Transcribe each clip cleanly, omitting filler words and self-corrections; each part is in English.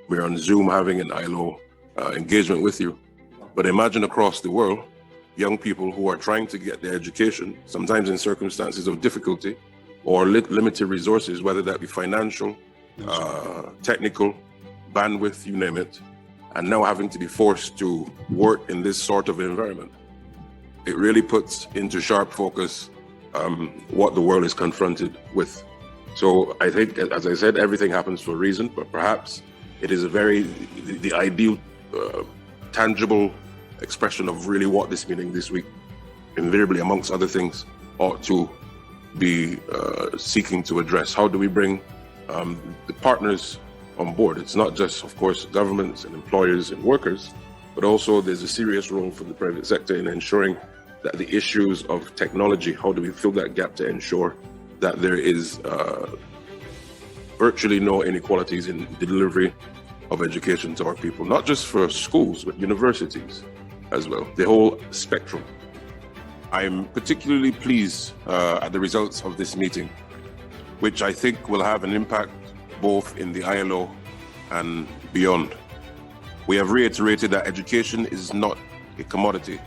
we're on Zoom having an ILO engagement with you. But imagine across the world, young people who are trying to get their education, sometimes in circumstances of difficulty or limited resources, whether that be financial, technical, bandwidth, you name it, and now having to be forced to work in this sort of environment. It really puts into sharp focus what the world is confronted with. So I think, as I said, everything happens for a reason, but perhaps it is the ideal, tangible expression of really what this meeting this week, invariably amongst other things, ought to be seeking to address. How do we bring the partners on board? It's not just, of course, governments and employers and workers, but also there's a serious role for the private sector in ensuring that the issues of technology, how do we fill that gap to ensure that there is virtually no inequalities in the delivery of education to our people, not just for schools, but universities as well, the whole spectrum. I'm particularly pleased at the results of this meeting, which I think will have an impact both in the ILO and beyond. We have reiterated that education is not a commodity,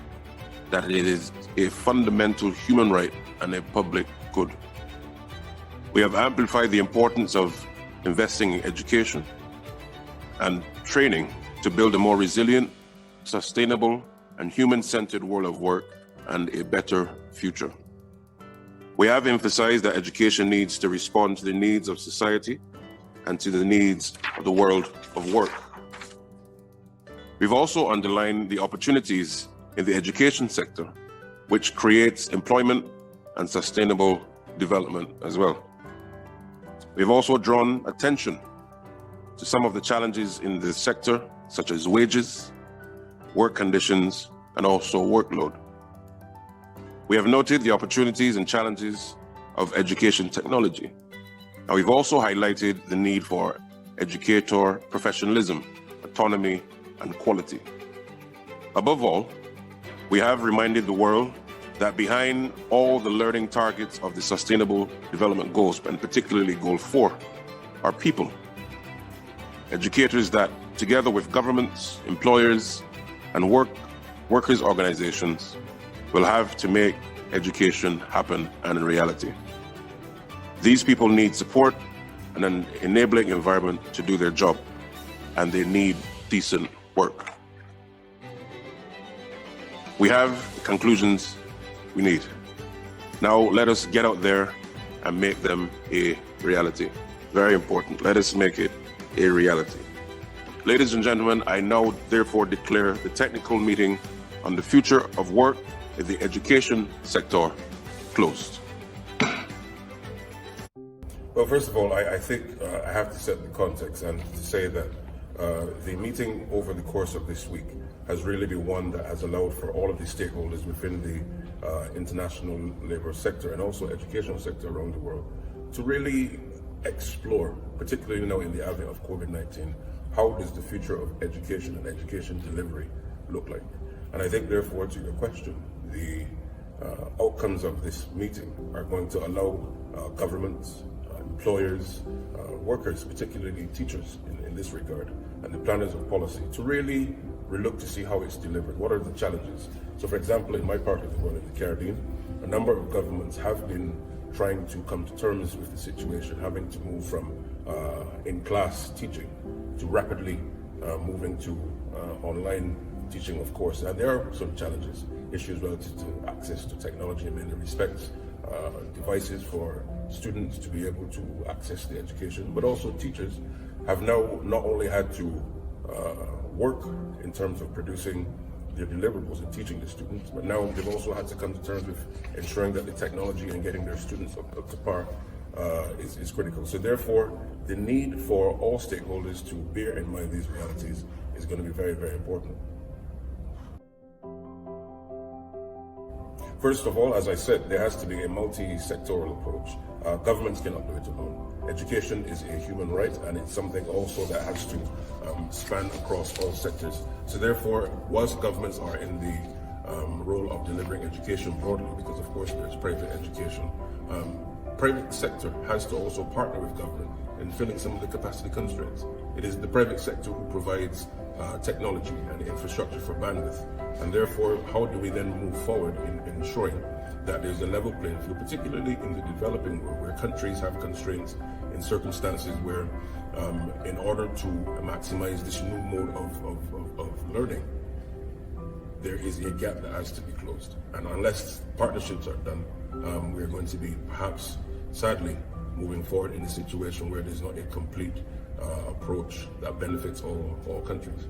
that it is a fundamental human right and a public good. We have amplified the importance of investing in education and training to build a more resilient, sustainable, and human-centered world of work and a better future. We have emphasized that education needs to respond to the needs of society and to the needs of the world of work. We've also underlined the opportunities in the education sector, which creates employment and sustainable development as well. We've also drawn attention to some of the challenges in the sector, such as wages, work conditions, and also workload. We have noted the opportunities and challenges of education technology. Now, we've also highlighted the need for educator professionalism, autonomy, and quality. Above all, we have reminded the world that behind all the learning targets of the Sustainable Development Goals, and particularly Goal 4, are people. Educators that, together with governments, employers, and workers' organizations, will have to make education happen and a reality. These people need support and an enabling environment to do their job, and they need decent work. We have the conclusions we need. Now let us get out there and make them a reality. Very important. Let us make it a reality. Ladies and gentlemen, I now therefore declare the technical meeting on the future of work in the education sector closed. Well, first of all, I think I have to set the context and to say that the meeting over the course of this week has really been one that has allowed for all of the stakeholders within the international labor sector and also educational sector around the world to really explore, particularly now in the advent of COVID-19, how does the future of education and education delivery look like? And I think, therefore, to your question, the outcomes of this meeting are going to allow governments, employers, workers, particularly teachers in this regard, and the planners of policy to really look to see how it's delivered. What are the challenges? So, for example, in my part of the world, in the Caribbean, a number of governments have been trying to come to terms with the situation, having to move from in-class teaching to rapidly moving to online teaching, of course. And there are some challenges, issues relative to access to technology in many respects, devices for students to be able to access the education, but also teachers have now not only had to work in terms of producing their deliverables and teaching the students, but now they've also had to come to terms with ensuring that the technology and getting their students up to par is critical. So therefore, the need for all stakeholders to bear in mind these realities is going to be very, very important. First of all, as I said, there has to be a multi-sectoral approach. Governments cannot do it alone. Education is a human right, and it's something also that has to span across all sectors. So therefore, whilst governments are in the role of delivering education broadly, because of course there's private education, private sector has to also partner with government in filling some of the capacity constraints. It is the private sector who provides technology and infrastructure for bandwidth. And therefore, how do we then move forward in ensuring that there's a level playing field, particularly in the developing world, where countries have constraints in circumstances where, in order to maximize this new mode of learning, there is a gap that has to be closed. And unless partnerships are done, we're going to be perhaps, sadly, moving forward in a situation where there's not a complete approach that benefits all countries.